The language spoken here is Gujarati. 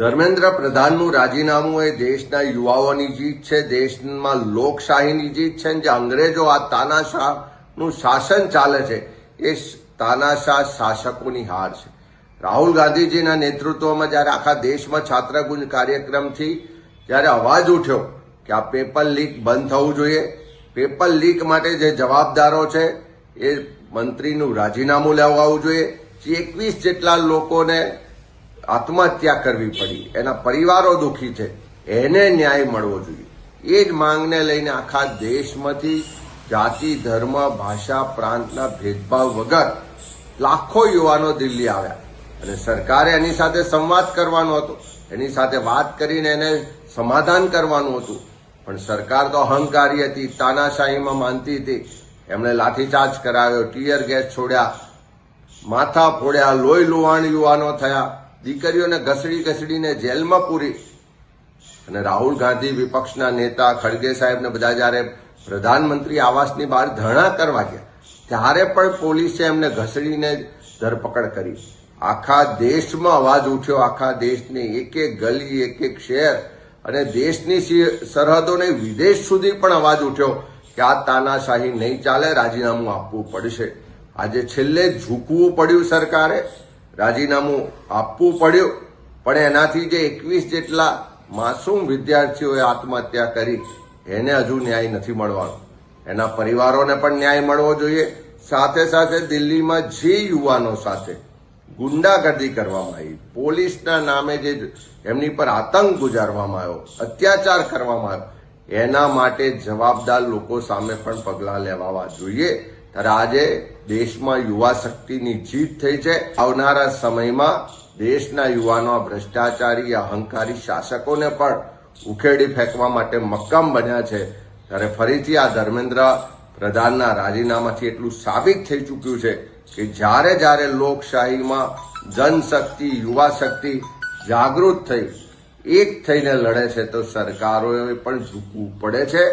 ધર્મેન્દ્ર પ્રધાનનું રાજીનામું એ દેશના યુવાઓની જીત છે, દેશમાં લોકશાહીની જીત છે. જે અંગ્રેજો આ તાનાશાહનું શાસન ચાલે છે એ તાનાશાહ શાસકોની હાર છે. રાહુલ ગાંધીજીના નેતૃત્વમાં જ્યારે આખા દેશમાં છાત્રગુંજ કાર્યક્રમથી જ્યારે અવાજ ઉઠ્યો કે આ પેપર લીક બંધ થવું જોઈએ, પેપર લીક માટે જે જવાબદારો છે એ મંત્રીનું રાજીનામું લેવાવું જોઈએ, 21 જેટલા લોકોને આત્મહત્યા કરવી પડી, એના પરિવારો દુઃખી છે, એને ન્યાય મળવો જોઈએ. એ જ માંગને લઈને આખા દેશમાંથી જાતિ, ધર્મ, ભાષા, પ્રાંતના ભેદભાવ વગર લાખો યુવાનો દિલ્હી આવ્યા અને સરકારે એની સાથે સંવાદ કરવાનો હતો, એની સાથે વાત કરીને એને સમાધાન કરવાનું હતું. પણ સરકાર તો અહંકારી હતી, તાનાશાહીમાં માનતી હતી. એમણે લાઠીચાર્જ કરાવ્યો, ટીયર ગેસ છોડ્યા, માથા ફોડ્યા, લોહી લુહાણ યુવાનો થયા, દીકરીઓને ઘસડીને જેલમાં પૂરી. અને રાહુલ ગાંધી વિપક્ષના નેતા ખડગે સાહેબને બધા જયારે પ્રધાનમંત્રી આવાસની બહાર ધરણા કરવા ગયા ત્યારે પણ પોલીસે એમને ઘસડીને ધરપકડ કરી. આખા દેશમાં અવાજ ઉઠ્યો, આખા દેશની એક એક ગલી, એક એક શહેર અને દેશની સરહદોને વિદેશ સુધી પણ અવાજ ઉઠ્યો કે આ તાનાશાહી નહીં ચાલે, રાજીનામું આપવું પડશે. આજે છેલ્લે ઝૂકવું પડ્યું, સરકારે રાજીનામું આપવું પડ્યું. પણ એનાથી જે 21 જેટલા માસૂમ વિદ્યાર્થીઓએ આત્મહત્યા કરી એને હજુ ન્યાય નથી મળવાનો. એના પરિવારોને પણ ન્યાય મળવો જોઈએ. સાથે સાથે દિલ્હીમાં જે યુવાનો સાથે ગુંડાગર્દી કરવામાં આવી, પોલીસના નામે જે એમની પર આતંક ગુજારવામાં આવ્યો, અત્યાચાર કરવામાં આવ્યો, એના માટે જવાબદાર લોકો સામે પણ પગલાં લેવા જોઈએ. ત્યારે આજે દેશમાં યુવા શક્તિની જીત થઈ છે. આવનારા સમયમાં દેશના યુવાનો ભ્રષ્ટાચારી, અહંકારી શાસકોને પણ ઉખેડી ફેંકવા માટે મક્કમ બન્યા છે. ત્યારે ફરીથી આ ધર્મેન્દ્ર પ્રધાનના રાજીનામાથી એટલું સાબિત થઈ ચૂક્યું છે કે જ્યારે લોકશાહીમાં જનશક્તિ, યુવા શક્તિ જાગૃત થઈ એક થઈને લડે છે તો સરકારોએ પણ ઝૂકવું પડે છે.